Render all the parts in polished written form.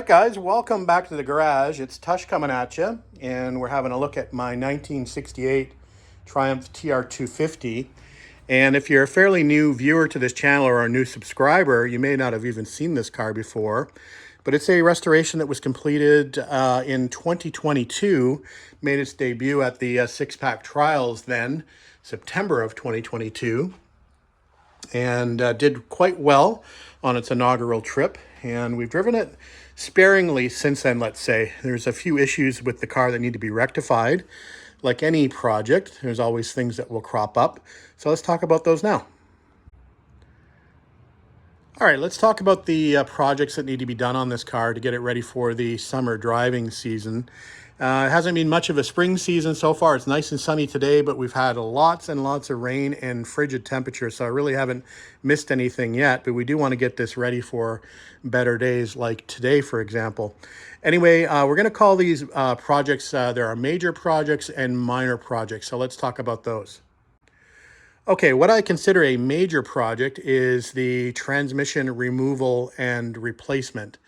Guys, welcome back to the garage. It's Tush coming at you, and we're having a look at my 1968 Triumph TR250. And if you're a fairly new viewer to this channel or a new subscriber, you may not have even seen this car before, but it's a restoration that was completed in 2022, made its debut at the six-pack trials then, September of 2022, and did quite well on its inaugural trip. And we've driven it sparingly since then, let's say. There's a few issues with the car that need to be rectified. Like any project, there's always things that will crop up. So let's talk about those now. All right, let's talk about the projects that need to be done on this car to get it ready for the summer driving season. It hasn't been much of a spring season so far. It's nice and sunny today, but we've had lots and lots of rain and frigid temperatures, so I really haven't missed anything yet, but we do want to get this ready for better days like today, for example. Anyway, we're going to call these projects, there are major projects and minor projects, so let's talk about those. Okay, what I consider a major project is the transmission removal and replacement.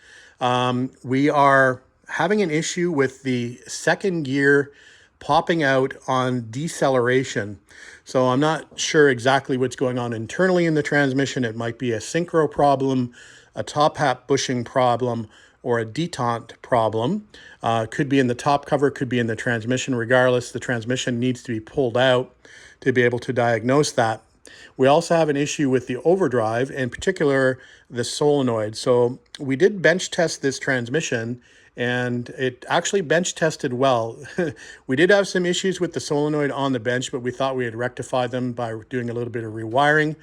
We are having an issue with the second gear popping out on deceleration. So I'm not sure exactly what's going on internally in the transmission. It might be a synchro problem, a top hat bushing problem, or a detente problem. Could be in the top cover, could be in the transmission. Regardless, the transmission needs to be pulled out to be able to diagnose that. We also have an issue with the overdrive, in particular the solenoid. So we did bench test this transmission, and it actually bench tested well. We did have some issues with the solenoid on the bench, but we thought we had rectified them by doing a little bit of rewiring.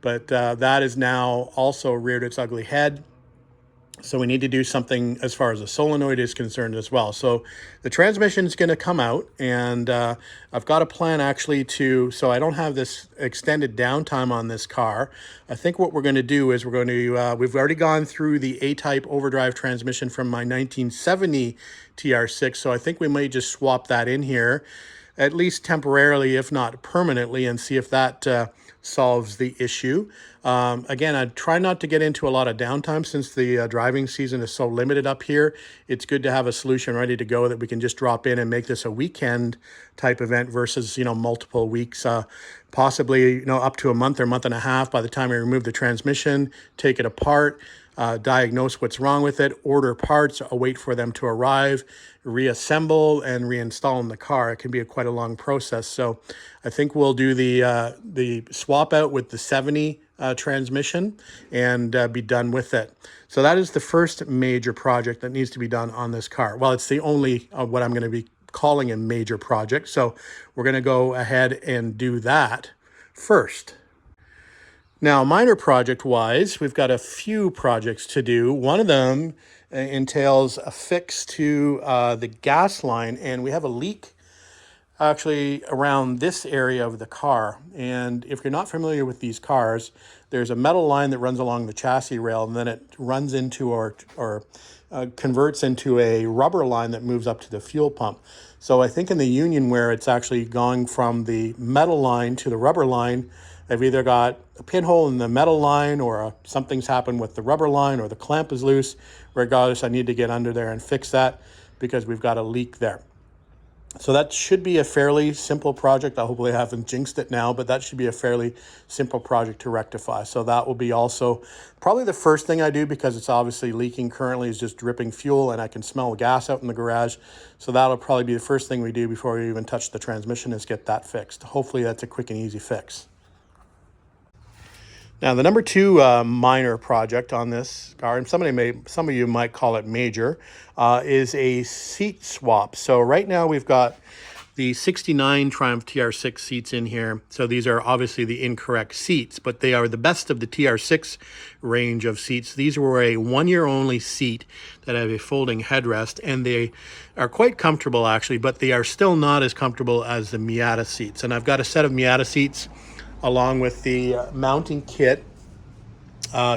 But that is now also reared its ugly head. So we need to do something as far as the solenoid is concerned as well. So the transmission is going to come out, and I've got a plan actually so I don't have this extended downtime on this car. I think what we're going to do is we've already gone through the A-type overdrive transmission from my 1970 TR6. So I think we may just swap that in here, at least temporarily, if not permanently, and see if that solves the issue. Again, I try not to get into a lot of downtime since the driving season is so limited up here. It's good to have a solution ready to go that we can just drop in and make this a weekend type event versus, multiple weeks, possibly, up to a month or month and a half by the time we remove the transmission, take it apart, diagnose what's wrong with it, order parts, wait for them to arrive, reassemble and reinstall in the car. It can be quite a long process. So I think we'll do the swap out with the 70 transmission and be done with it. So that is the first major project that needs to be done on this car. Well, it's the only what I'm going to be calling a major project. So we're going to go ahead and do that first. Now, minor project-wise, we've got a few projects to do. One of them entails a fix to the gas line, and we have a leak actually around this area of the car. And if you're not familiar with these cars, there's a metal line that runs along the chassis rail, and then it runs into or converts into a rubber line that moves up to the fuel pump. So I think in the union where it's actually going from the metal line to the rubber line, I've either got a pinhole in the metal line or something's happened with the rubber line or the clamp is loose. Regardless, I need to get under there and fix that because we've got a leak there. So that should be a fairly simple project. I hopefully haven't jinxed it now, but that should be a fairly simple project to rectify. So that will be also probably the first thing I do because it's obviously leaking currently, is just dripping fuel, and I can smell gas out in the garage. So that'll probably be the first thing we do before we even touch the transmission, is get that fixed. Hopefully that's a quick and easy fix. Now, the number two minor project on this car, and some of you might call it major, is a seat swap. So right now we've got the 69 Triumph TR6 seats in here. So these are obviously the incorrect seats, but they are the best of the TR6 range of seats. These were a one-year-only seat that have a folding headrest, and they are quite comfortable actually, but they are still not as comfortable as the Miata seats. And I've got a set of Miata seats along with the mounting kit,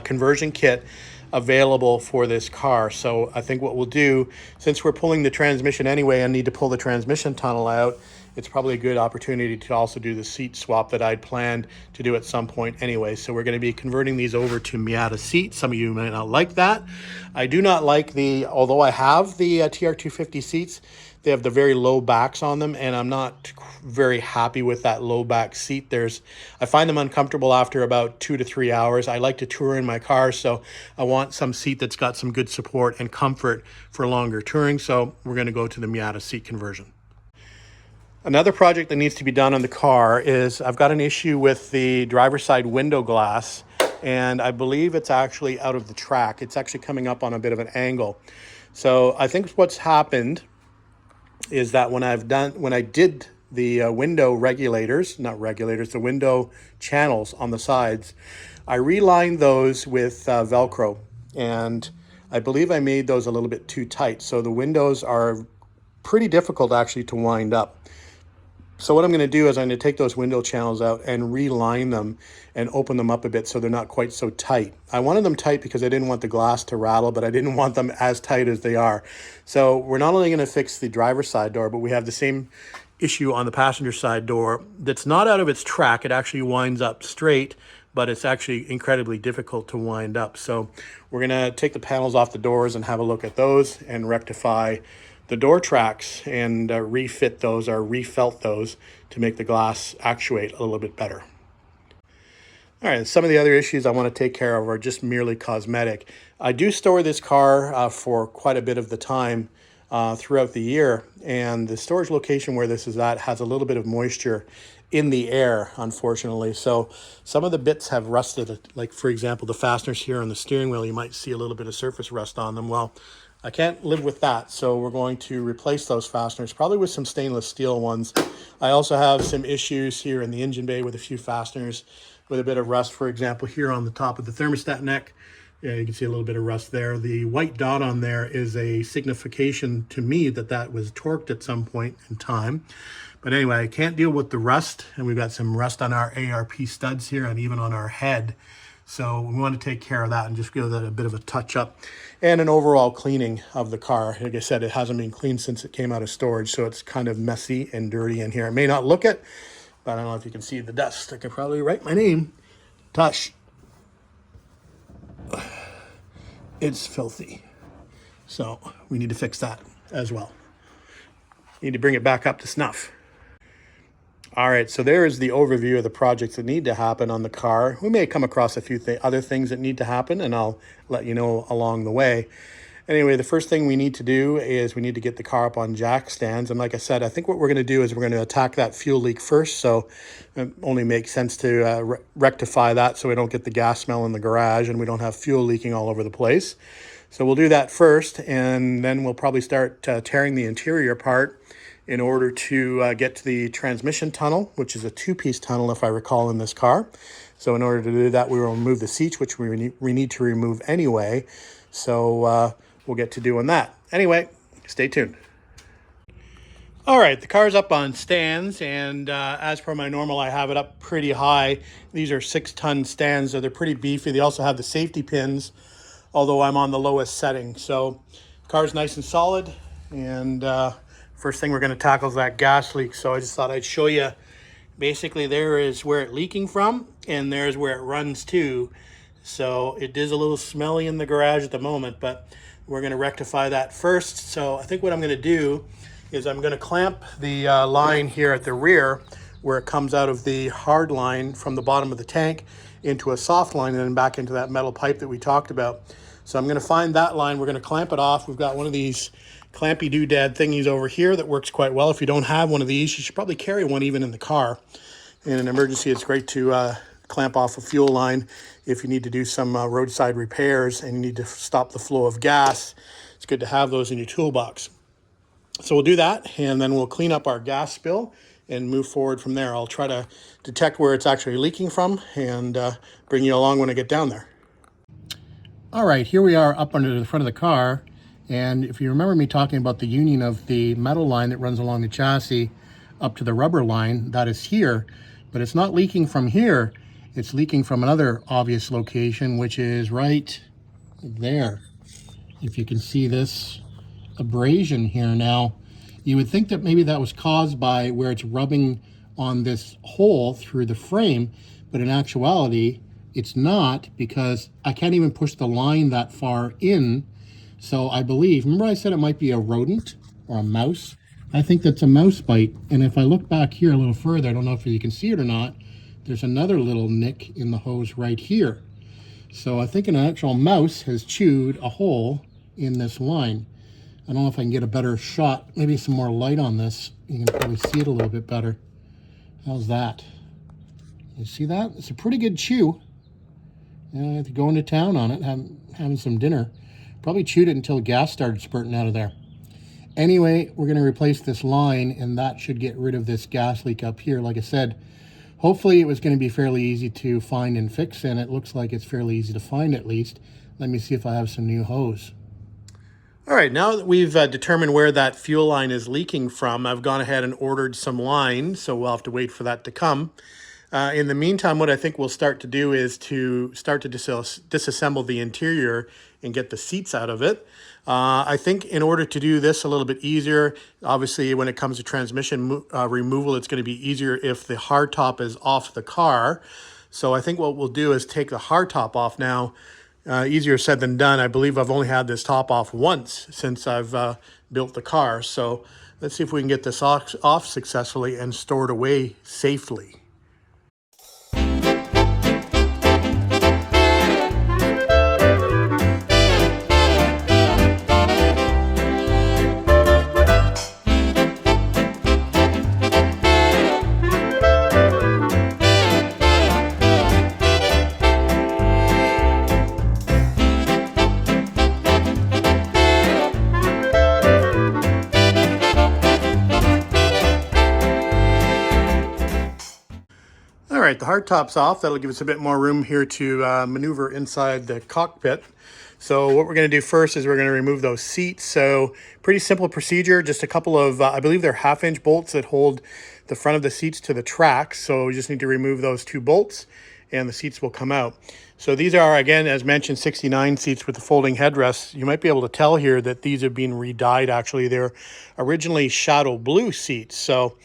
conversion kit available for this car. So I think what we'll do, since we're pulling the transmission anyway, I need to pull the transmission tunnel out, it's probably a good opportunity to also do the seat swap that I'd planned to do at some point anyway. So we're going to be converting these over to Miata seats. Some of you may not like that. I do not like although I have the TR250 seats, they have the very low backs on them, and I'm not very happy with that low back seat. I find them uncomfortable after about 2 to 3 hours. I like to tour in my car, so I want some seat that's got some good support and comfort for longer touring. So we're going to go to the Miata seat conversion. Another project that needs to be done on the car is I've got an issue with the driver's side window glass, and I believe it's actually out of the track. It's actually coming up on a bit of an angle. So I think what's happened is that when I did the window the window channels on the sides, I relined those with Velcro, and I believe I made those a little bit too tight. So the windows are pretty difficult actually to wind up. So what I'm going to do is I'm going to take those window channels out and reline them and open them up a bit so they're not quite so tight. I wanted them tight because I didn't want the glass to rattle, but I didn't want them as tight as they are. So we're not only going to fix the driver's side door, but we have the same issue on the passenger side door that's not out of its track. It actually winds up straight, but it's actually incredibly difficult to wind up. So we're going to take the panels off the doors and have a look at those and rectify the door tracks and refit those or refelt those to make the glass actuate a little bit better. All right, some of the other issues I want to take care of are just merely cosmetic. I do store this car for quite a bit of the time throughout the year, and the storage location where this is at has a little bit of moisture in the air, unfortunately. So some of the bits have rusted, like for example, the fasteners here on the steering wheel, you might see a little bit of surface rust on them. Well, I can't live with that, so we're going to replace those fasteners, probably with some stainless steel ones. I also have some issues here in the engine bay with a few fasteners with a bit of rust. For example, here on the top of the thermostat neck, yeah, you can see a little bit of rust there. The white dot on there is a signification to me that that was torqued at some point in time. But anyway, I can't deal with the rust, and we've got some rust on our ARP studs here and even on our head. So we want to take care of that and just give that a bit of a touch up and an overall cleaning of the car. Like I said, it hasn't been cleaned since it came out of storage, so it's kind of messy and dirty in here. It may not look it, but I don't know if you can see the dust. I could probably write my name, Tush. It's filthy. So we need to fix that as well. Need to bring it back up to snuff. All right, so there is the overview of the projects that need to happen on the car. We may come across a few other things that need to happen, and I'll let you know along the way. Anyway, the first thing we need to do is we need to get the car up on jack stands. And like I said, I think what we're going to do is we're going to attack that fuel leak first. So it only makes sense to rectify that so we don't get the gas smell in the garage and we don't have fuel leaking all over the place. So we'll do that first, and then we'll probably start tearing the interior apart in order to get to the transmission tunnel, which is a two-piece tunnel, if I recall, in this car. So in order to do that, we will remove the seats, which we need to remove anyway. So we'll get to doing that. Anyway, stay tuned. All right, the car's up on stands, and as per my normal, I have it up pretty high. These are 6-ton stands, so they're pretty beefy. They also have the safety pins, although I'm on the lowest setting. So the car's nice and solid, and first thing we're going to tackle is that gas leak. So I just thought I'd show you. Basically, there is where it's leaking from, and there's where it runs to. So it is a little smelly in the garage at the moment, but we're going to rectify that first. So I think what I'm going to do is I'm going to clamp the line here at the rear where it comes out of the hard line from the bottom of the tank into a soft line and then back into that metal pipe that we talked about. So I'm going to find that line. We're going to clamp it off. We've got one of these clampy doodad thingies over here that works quite well. If you don't have one of these, you should probably carry one even in the car. In an emergency, it's great to clamp off a fuel line if you need to do some roadside repairs and you need to stop the flow of gas. It's good to have those in your toolbox. So we'll do that, and then we'll clean up our gas spill and move forward from there. I'll try to detect where it's actually leaking from and bring you along when I get down there. All right, here we are up under the front of the car. And if you remember me talking about the union of the metal line that runs along the chassis up to the rubber line, that is here, but it's not leaking from here. It's leaking from another obvious location, which is right there. If you can see this abrasion here now, You would think that maybe that was caused by where it's rubbing on this hole through the frame, but in actuality, it's not, because I can't even push the line that far in. So I believe, remember I said it might be a rodent or a mouse? I think that's a mouse bite. And if I look back here a little further, I don't know if you can see it or not, there's another little nick in the hose right here. So I think an actual mouse has chewed a hole in this line. I don't know if I can get a better shot, maybe some more light on this. You can probably see it a little bit better. How's that? You see that? It's a pretty good chew. I have to go into town on it, having some dinner. Probably chewed it until gas started spurting out of there. Anyway, we're going to replace this line, and that should get rid of this gas leak up here. Like I said, hopefully it was going to be fairly easy to find and fix, and it looks like it's fairly easy to find at least. Let me see if I have some new hose. All right, now that we've determined where that fuel line is leaking from, I've gone ahead and ordered some line, so we'll have to wait for that to come. In the meantime, what I think we'll start to do is to start to disassemble the interior and get the seats out of it. I think in order to do this a little bit easier, obviously when it comes to transmission removal, it's going to be easier if the hardtop is off the car. So I think what we'll do is take the hardtop off now. Easier said than done. I believe I've only had this top off once since I've built the car. So let's see if we can get this off successfully and stored away safely. All right, the hardtop's off. That'll give us a bit more room here to maneuver inside the cockpit. So what we're going to do first is we're going to remove those seats. So pretty simple procedure, just a couple of, I believe they're 1/2-inch bolts that hold the front of the seats to the tracks. So we just need to remove those 2 bolts and the seats will come out. So these are, again, as mentioned, 69 seats with the folding headrests. You might be able to tell here that these have been re-dyed. Actually, they're originally shadow blue seats. So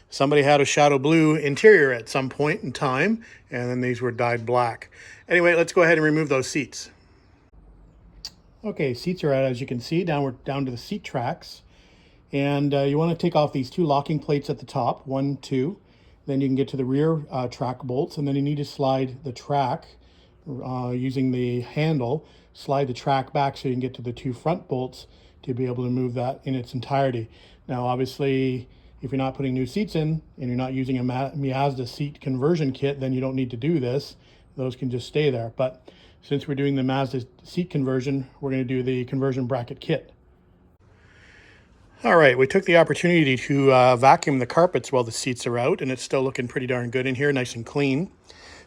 somebody had a shadow blue interior at some point in time, and then these were dyed black. Anyway, let's go ahead and remove those seats. Okay, seats are out, as you can see, down to the seat tracks. And you want to take off these 2 locking plates at the top, 1, 2. Then you can get to the rear track bolts, and then you need to slide the track using the handle, slide the track back so you can get to the 2 front bolts to be able to move that in its entirety. Now, obviously, if you're not putting new seats in and you're not using a Miata seat conversion kit, then you don't need to do this. Those can just stay there. But since we're doing the Mazda seat conversion, we're going to do the conversion bracket kit. All right, we took the opportunity to vacuum the carpets while the seats are out, and it's still looking pretty darn good in here, nice and clean.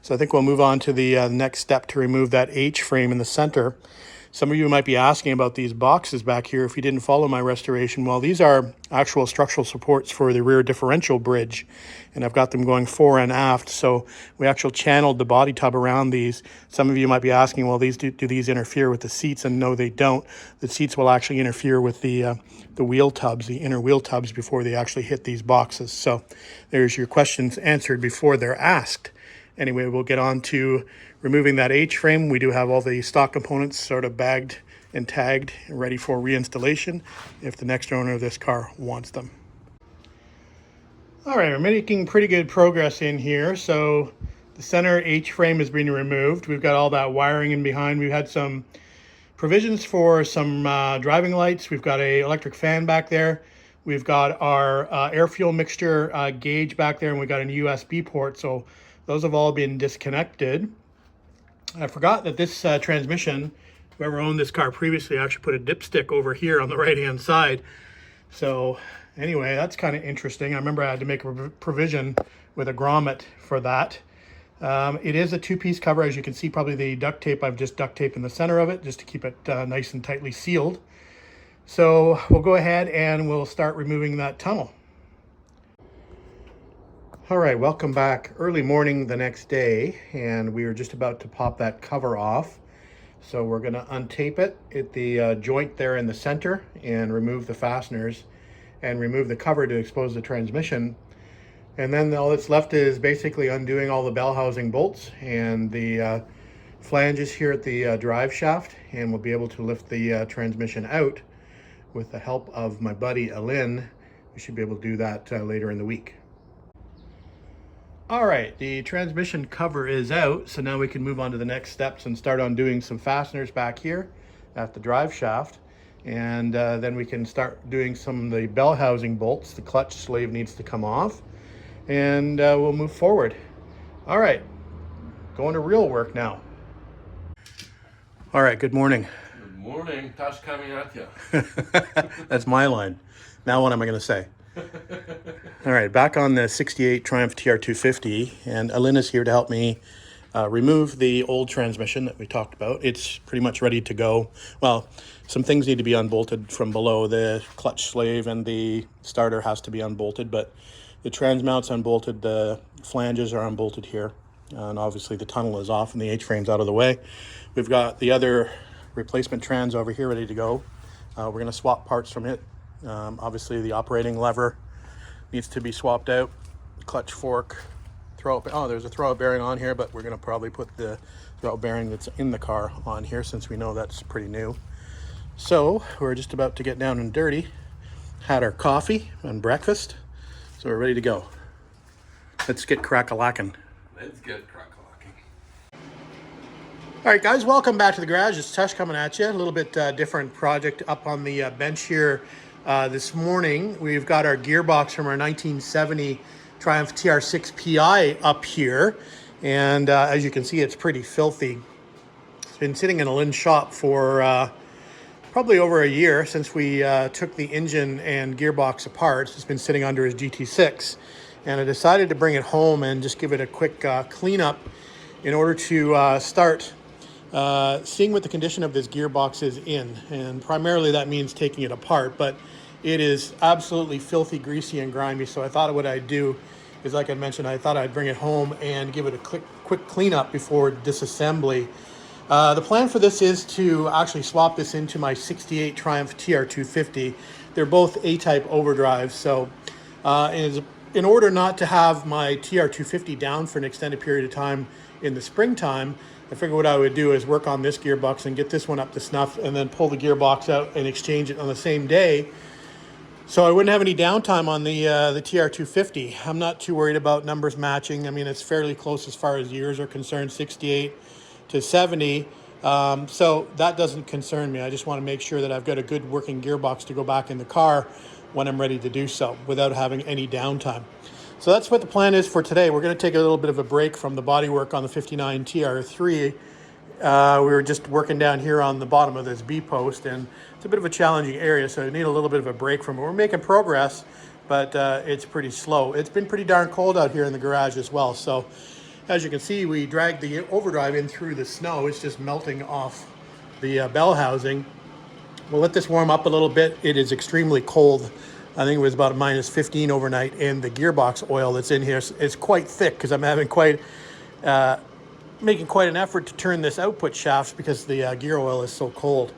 So I think we'll move on to the next step to remove that H-frame in the center. Some of you might be asking about these boxes back here if you didn't follow my restoration. Well, these are actual structural supports for the rear differential bridge, and I've got them going fore and aft. So we actually channeled the body tub around these. Some of you might be asking, well, do these interfere with the seats? And no, they don't. The seats will actually interfere with the wheel tubs, the inner wheel tubs, before they actually hit these boxes. So there's your questions answered before they're asked. Anyway, we'll get on to removing that H-frame. We do have all the stock components sort of bagged and tagged and ready for reinstallation if the next owner of this car wants them. All right, we're making pretty good progress in here. So the center H-frame is being removed. We've got all that wiring in behind. We've had some provisions for some driving lights. We've got an electric fan back there. We've got our air fuel mixture gauge back there, and we've got a USB port. So those have all been disconnected. I forgot that this transmission, whoever owned this car previously, actually put a dipstick over here on the right-hand side. So anyway, that's kind of interesting. I remember I had to make a provision with a grommet for that. It is a 2-piece cover. As you can see, probably the duct tape, I've just duct taped in the center of it just to keep it nice and tightly sealed. So we'll go ahead and we'll start removing that tunnel. All right, welcome back. Early morning the next day, and we were just about to pop that cover off. So we're going to untape it at the joint there in the center and remove the fasteners. and remove the cover to expose the transmission. And then all that's left is basically undoing all the bell housing bolts and the flanges here at the drive shaft, and we'll be able to lift the transmission out with the help of my buddy Alin. We should be able to do that later in the week. All right, the transmission cover is out, so now we can move on to the next steps and start on doing some fasteners back here at the drive shaft. And then we can start doing some of the bell housing bolts. The clutch sleeve needs to come off, and we'll move forward. All right, going to real work now. All right, good morning. Good morning, Tush coming at you. That's my line. Now what am I going to say? All right, back on the 68 Triumph TR250, and Alin is here to help me remove the old transmission that we talked about. It's pretty much ready to go. Well, some things need to be unbolted from below. The clutch sleeve and the starter has to be unbolted, but the trans mount's unbolted, the flanges are unbolted here, and obviously the tunnel is off and the H-frame's out of the way. We've got the other replacement trans over here ready to go. We're going to swap parts from it. Obviously the operating lever needs to be swapped out, clutch fork, there's a throwout bearing on here, but we're going to probably put the throwout bearing that's in the car on here since we know that's pretty new. So we're just about to get down and dirty. Had our coffee and breakfast, so we're ready to go. Let's get crack-a-lackin'. Let's get crack-a-lacking. All right, guys, welcome back to the garage. It's Tush coming at you. A little bit different project up on the bench here this morning. We've got our gearbox from our 1970 Triumph TR6 up here. And as you can see, it's pretty filthy. It's been sitting in Alin's shop for probably over a year since we took the engine and gearbox apart. It's been sitting under his GT6. And I decided to bring it home and just give it a quick cleanup in order to start seeing what the condition of this gearbox is in. And primarily that means taking it apart, but it is absolutely filthy, greasy, and grimy. So I thought what I'd do is, like I mentioned, I thought I'd bring it home and give it a quick cleanup before disassembly. The plan for this is to actually swap this into my 68 Triumph TR250. They're both A-type overdrives, so in order not to have my TR250 down for an extended period of time in the springtime, I figured what I would do is work on this gearbox and get this one up to snuff and then pull the gearbox out and exchange it on the same day, so I wouldn't have any downtime on the TR250. I'm not too worried about numbers matching. I mean, it's fairly close as far as years are concerned, 68 to 70. So that doesn't concern me. I just want to make sure that I've got a good working gearbox to go back in the car when I'm ready to do so without having any downtime. So that's what the plan is for today. We're going to take a little bit of a break from the bodywork on the 59 TR3. We were just working down here on the bottom of this B-post, and it's a bit of a challenging area, so I need a little bit of a break from it. We're making progress, but it's pretty slow. It's been pretty darn cold out here in the garage as well. So as you can see, we dragged the overdrive in through the snow. It's just melting off the bell housing. We'll let this warm up a little bit. It is extremely cold. I think it was about -15 overnight, and the gearbox oil that's in here is quite thick because I'm having making quite an effort to turn this output shaft because the gear oil is so cold.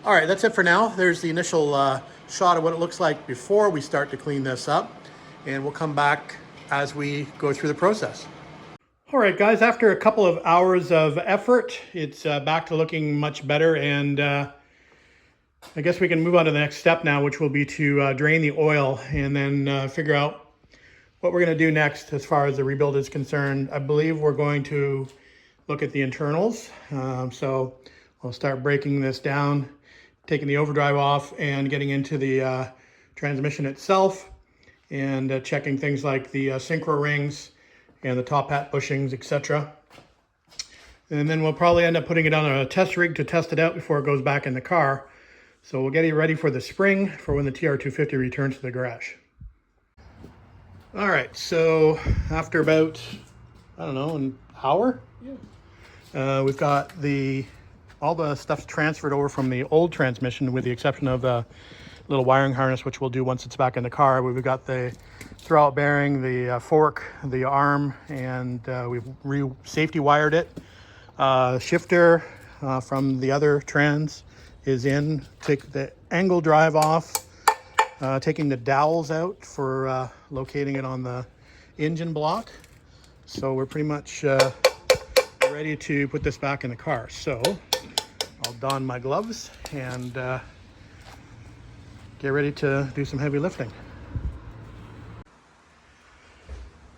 All right, that's it for now. There's the initial shot of what it looks like before we start to clean this up, and we'll come back as we go through the process. All right, guys, after a couple of hours of effort, it's back to looking much better, and I guess we can move on to the next step now, which will be to drain the oil and then figure out what we're going to do next as far as the rebuild is concerned. I believe we're going to look at the internals. So I'll start breaking this down, taking the overdrive off and getting into the transmission itself, and checking things like the synchro rings and the top hat bushings, etc. And then we'll probably end up putting it on a test rig to test it out before it goes back in the car. So we'll get it ready for the spring for when the TR250 returns to the garage. All right, so after about, I don't know, an hour? Yeah. We've got all the stuff transferred over from the old transmission, with the exception of the little wiring harness, which we'll do once it's back in the car. We've got the throwout bearing, the fork, the arm, and we've safety wired it. Shifter from the other trans is in. Take the angle drive off. taking the dowels out for locating it on the engine block. So we're pretty much ready to put this back in the car. So I'll don my gloves and get ready to do some heavy lifting.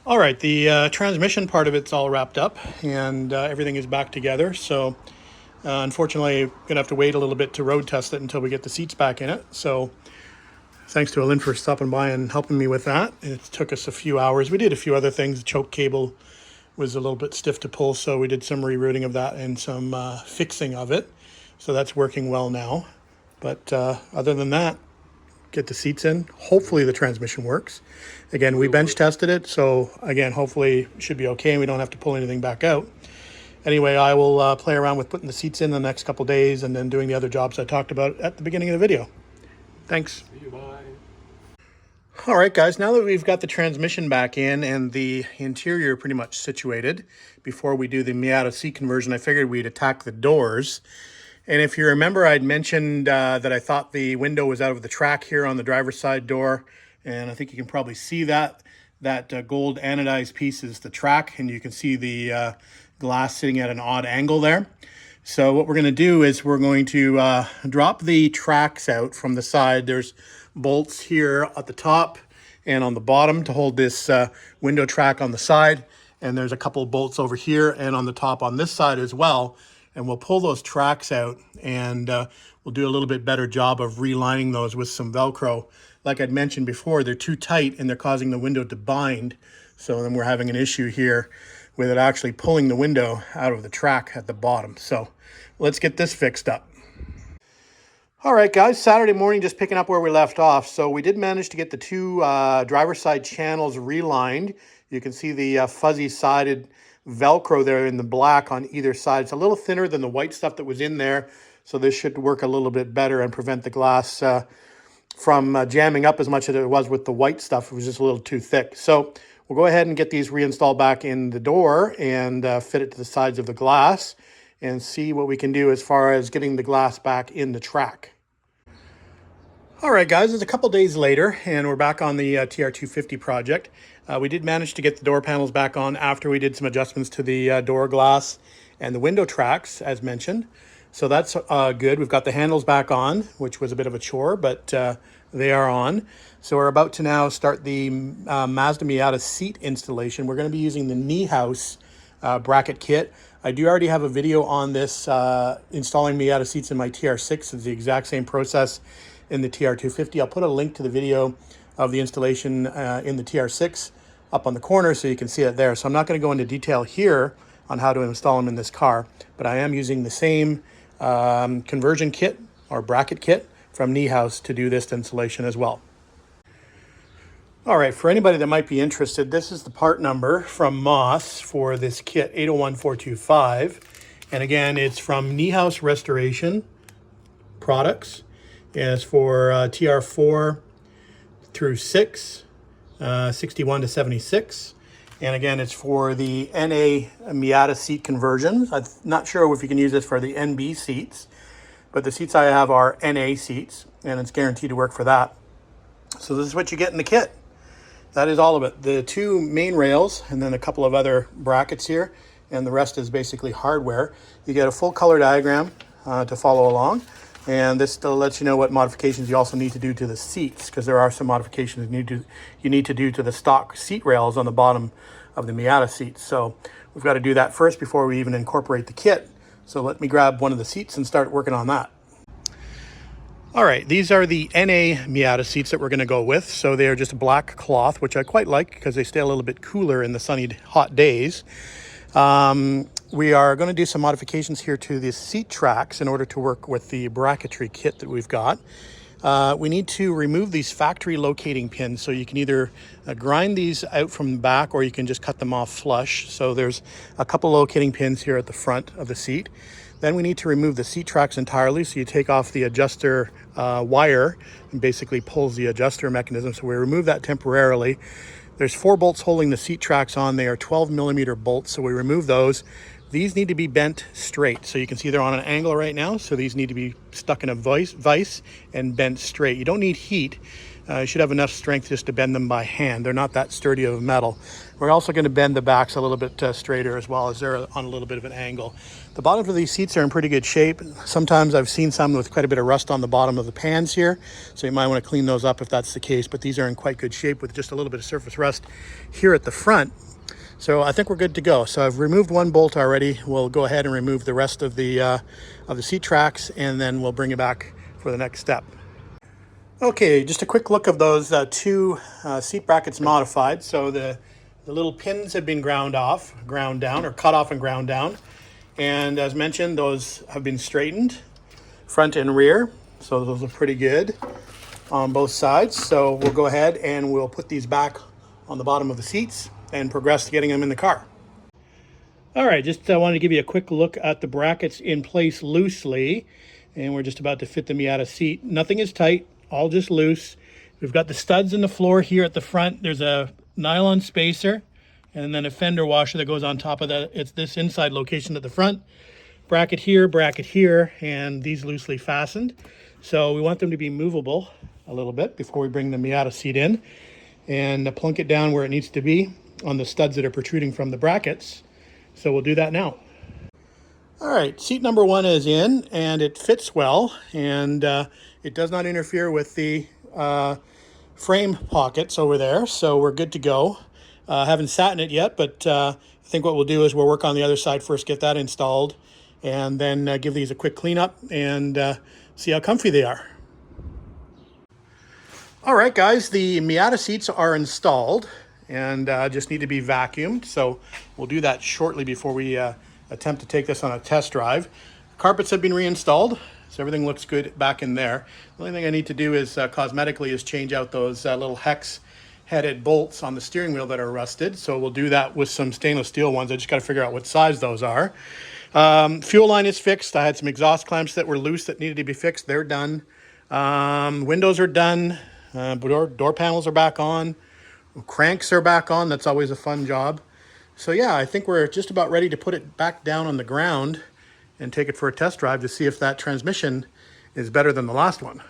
All right, the transmission part of it's all wrapped up and everything is back together. So unfortunately, I'm gonna have to wait a little bit to road test it until we get the seats back in it. So thanks to Alin for stopping by and helping me with that. It took us a few hours. We did a few other things. The choke cable was a little bit stiff to pull, so we did some rerouting of that and some fixing of it. So that's working well now. But other than that, get the seats in. Hopefully the transmission works. Again, we bench tested it, so again, hopefully it should be okay and we don't have to pull anything back out. Anyway, I will play around with putting the seats in the next couple days and then doing the other jobs I talked about at the beginning of the video. Thanks. Bye. All right, guys, now that we've got the transmission back in and the interior pretty much situated, before we do the Miata seat conversion, I figured we'd attack the doors. And if you remember, I'd mentioned that I thought the window was out of the track here on the driver's side door. And I think you can probably see that. That gold anodized piece is the track, and you can see the glass sitting at an odd angle there. So what we're going to do is we're going to drop the tracks out from the side. There's bolts here at the top and on the bottom to hold this window track on the side. And there's a couple of bolts over here and on the top on this side as well. And we'll pull those tracks out and we'll do a little bit better job of relining those with some Velcro. Like I'd mentioned before, they're too tight and they're causing the window to bind. So then we're having an issue here with it actually pulling the window out of the track at the bottom. So let's get this fixed up. All right, guys, Saturday morning, just picking up where we left off. So we did manage to get the two driver's side channels relined. You can see the fuzzy-sided Velcro there in the black on either side. It's a little thinner than the white stuff that was in there, so this should work a little bit better and prevent the glass from jamming up as much as it was with the white stuff. It was just a little too thick. So we'll go ahead and get these reinstalled back in the door and fit it to the sides of the glass and see what we can do as far as getting the glass back in the track. All right, guys, it's a couple days later, and we're back on the TR250 project. We did manage to get the door panels back on after we did some adjustments to the door glass and the window tracks, as mentioned. So that's good. We've got the handles back on, which was a bit of a chore, but they are on. So we're about to now start the Mazda Miata seat installation. We're going to be using the knee house bracket kit. I do already have a video on this installing Miata seats in my TR6. It's the exact same process in the TR250. I'll put a link to the video of the installation in the TR6 up on the corner so you can see it there. So I'm not going to go into detail here on how to install them in this car, but I am using the same conversion kit or bracket kit from Knee House to do this installation as well. All right, for anybody that might be interested, this is the part number from Moss for this kit, 801425. And again, it's from Knee House Restoration Products. And it's for TR4 through 6, 61 to 76. And again, it's for the NA Miata seat conversions. I'm not sure if you can use this for the NB seats, but the seats I have are NA seats, and it's guaranteed to work for that. So this is what you get in the kit. That is all of it. The two main rails and then a couple of other brackets here, and the rest is basically hardware. You get a full color diagram to follow along. And this still lets you know what modifications you also need to do to the seats, because there are some modifications you need to do to the stock seat rails on the bottom of the Miata seats. So we've got to do that first before we even incorporate the kit. So let me grab one of the seats and start working on that. All right, these are the NA Miata seats that we're going to go with. So they are just black cloth, which I quite like because they stay a little bit cooler in the sunny, hot days. We are going to do some modifications here to the seat tracks in order to work with the bracketry kit that we've got. We need to remove these factory locating pins, so you can either grind these out from the back or you can just cut them off flush. So there's a couple locating pins here at the front of the seat. Then we need to remove the seat tracks entirely, so you take off the adjuster wire and basically pulls the adjuster mechanism. So we remove that temporarily. There's 4 bolts holding the seat tracks on. They are 12 millimeter bolts, so we remove those. These need to be bent straight. So you can see they're on an angle right now. So these need to be stuck in a vise and bent straight. You don't need heat. You should have enough strength just to bend them by hand. They're not that sturdy of metal. We're also going to bend the backs a little bit straighter as well, as they're on a little bit of an angle. The bottoms of these seats are in pretty good shape. Sometimes I've seen some with quite a bit of rust on the bottom of the pans here, so you might want to clean those up if that's the case, but these are in quite good shape with just a little bit of surface rust here at the front. So I think we're good to go. So I've removed one bolt already. We'll go ahead and remove the rest of the seat tracks, and then we'll bring it back for the next step. Okay, just a quick look of those two seat brackets modified. So the little pins have been ground down, or cut off and ground down. And as mentioned, those have been straightened, front and rear. So those are pretty good on both sides. So we'll go ahead and we'll put these back on the bottom of the seats and progress to getting them in the car. All right, just wanted to give you a quick look at the brackets in place loosely. And we're just about to fit the Miata seat. Nothing is tight, all just loose. We've got the studs in the floor here at the front. There's a nylon spacer and then a fender washer that goes on top of that. It's this inside location at the front. Bracket here, and these loosely fastened. So we want them to be movable a little bit before we bring the Miata seat in, and plunk it down where it needs to be on the studs that are protruding from the brackets. So we'll do that now. All right, seat number one is in, and it fits well, and it does not interfere with the frame pockets over there, so we're good to go. Haven't sat in it yet, but I think what we'll do is we'll work on the other side first, get that installed, and then give these a quick cleanup and see how comfy they are. All right, guys, the Miata seats are installed and just need to be vacuumed, so we'll do that shortly before we attempt to take this on a test drive. Carpets have been reinstalled, so everything looks good back in there. The only thing I need to do is cosmetically is change out those little hex headed bolts on the steering wheel that are rusted. So we'll do that with some stainless steel ones. I just got to figure out what size those are. Fuel line is fixed. I had some exhaust clamps that were loose that needed to be fixed. They're done. Windows are done. Door panels are back on. Cranks are back on. That's always a fun job. So yeah, I think we're just about ready to put it back down on the ground and take it for a test drive to see if that transmission is better than the last one.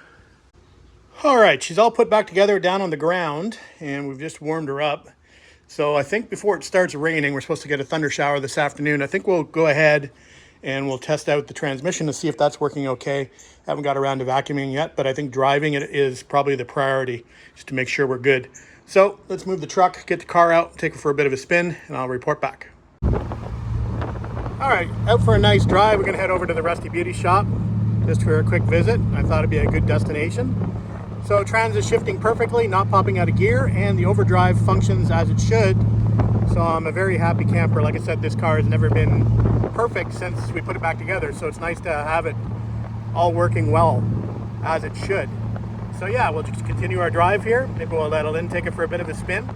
All right, she's all put back together down on the ground, and we've just warmed her up. So I think before it starts raining, we're supposed to get a thunder shower this afternoon. I think we'll go ahead and we'll test out the transmission to see if that's working okay. Haven't got around to vacuuming yet, but I think driving it is probably the priority, just to make sure we're good. So let's move the truck, get the car out, take it for a bit of a spin, and I'll report back. All right, out for a nice drive. We're gonna head over to the Rusty Beauty shop just for a quick visit. I thought it'd be a good destination. So trans is shifting perfectly, not popping out of gear, and the overdrive functions as it should. So I'm a very happy camper. Like I said, this car has never been perfect since we put it back together. So it's nice to have it all working well as it should. So yeah, we'll just continue our drive here. Maybe we'll let Lynn take it for a bit of a spin.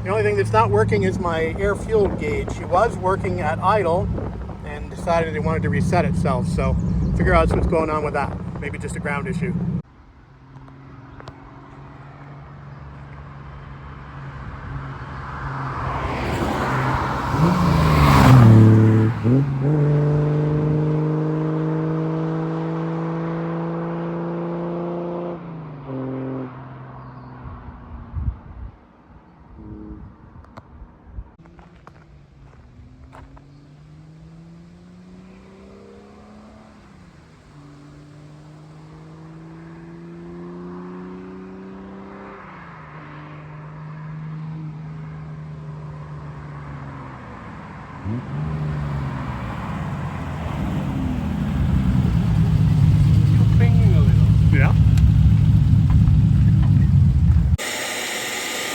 The only thing that's not working is my air fuel gauge. It was working at idle and decided it wanted to reset itself. So figure out what's going on with that. Maybe just a ground issue. Yeah.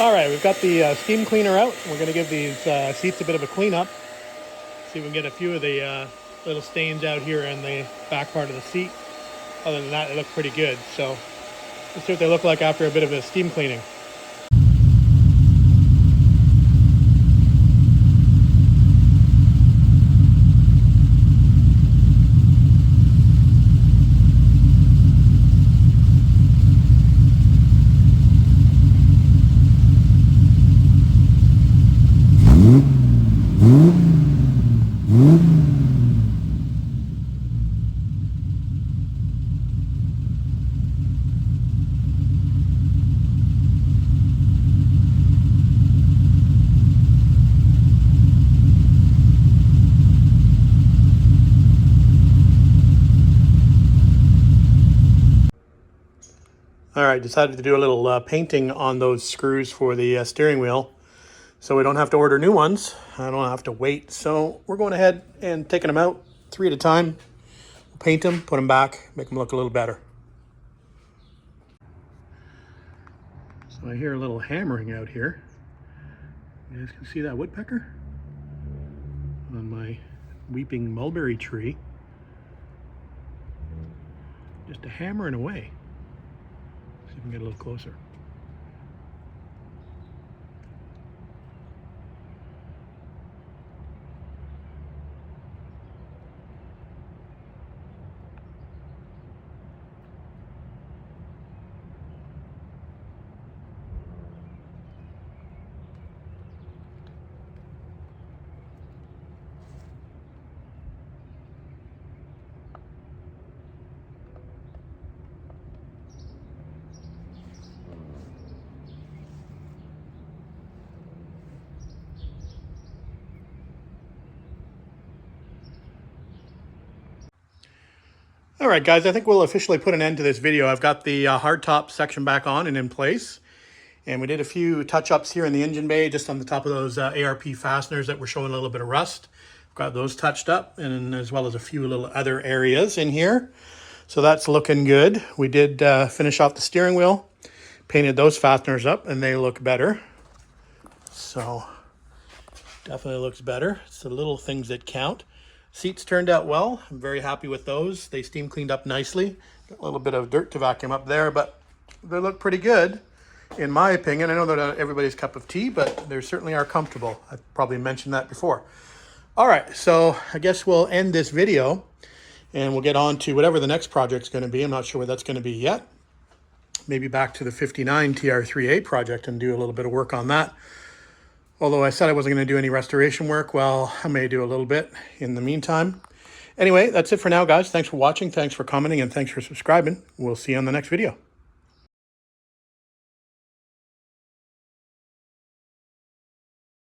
All right, we've got the steam cleaner out. We're going to give these seats a bit of a cleanup. See if we can get a few of the little stains out here in the back part of the seat. Other than that, they look pretty good. So let's see what they look like after a bit of a steam cleaning. All right, decided to do a little painting on those screws for the steering wheel so we don't have to order new ones. I don't have to wait. So we're going ahead and taking them out 3 at a time. Paint them, put them back, make them look a little better. So I hear a little hammering out here. You guys can see that woodpecker on my weeping mulberry tree. Just a hammering away. See if we can get a little closer. All right, guys, I think we'll officially put an end to this video. I've got the hardtop section back on and in place. And we did a few touch-ups here in the engine bay, just on the top of those ARP fasteners that were showing a little bit of rust. Got those touched up, and as well as a few little other areas in here. So that's looking good. We did finish off the steering wheel, painted those fasteners up, and they look better. So definitely looks better. It's the little things that count. Seats turned out well. I'm very happy with those. They steam cleaned up nicely. Got a little bit of dirt to vacuum up there, but they look pretty good, in my opinion. I know they're not everybody's cup of tea, but they certainly are comfortable. I probably mentioned that before. All right, so I guess we'll end this video, and we'll get on to whatever the next project's going to be. I'm not sure what that's going to be yet. Maybe back to the 59 TR3A project and do a little bit of work on that. Although I said I wasn't going to do any restoration work, well, I may do a little bit in the meantime. Anyway, that's it for now, guys. Thanks for watching, thanks for commenting, and thanks for subscribing. We'll see you on the next video.